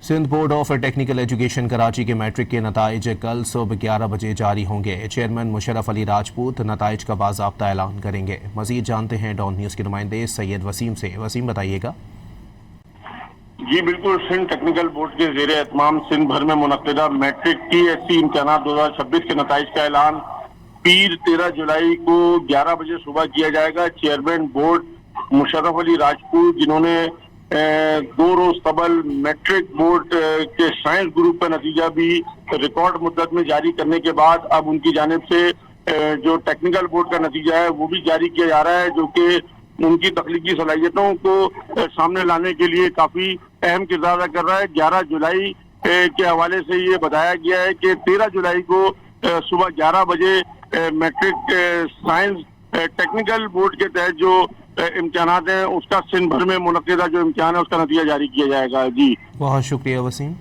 Sindh board of technical education Karachi کے matric کے نتائج کل صبح 11 بجے جاری ہوں گے۔ چیئرمین مشرف علی راجپوت نتائج کا باضابطہ اعلان کریں گے۔ مزید جانتے ہیں ڈان نیوز کے نمائندے سید وسیم سے۔ وسیم بتائیے گا۔ جی بالکل، سندھ ٹیکنیکل بورڈ کے زیر اہتمام سندھ بھر میں منعقدہ میٹرک TSC امتحانات 2026 کے نتائج کا اعلان پیر 13 جولائی کو 11 بجے صبح کیا جائے گا۔ چیئرمین بورڈ مشرف علی راجپوت، جنہوں نے 2 روز قبل میٹرک بورڈ کے سائنس گروپ کا نتیجہ بھی ریکارڈ مدت میں جاری کرنے کے بعد اب ان کی جانب سے جو ٹیکنیکل بورڈ کا نتیجہ ہے وہ بھی جاری کیا جا رہا ہے، جو کہ ان کی تخلیقی صلاحیتوں کو سامنے لانے کے لیے کافی اہم کردار ادا کر رہا ہے۔ 11 جولائی کے حوالے سے یہ بتایا گیا ہے کہ 13 جولائی کو صبح 11 بجے میٹرک سائنس ٹیکنیکل بورڈ کے تحت جو امتحانات ہیں اس کا سندھ بھر میں منعقدہ جو امتحان ہے اس کا نتیجہ جاری کیا جائے گا۔ جی بہت شکریہ وسیم۔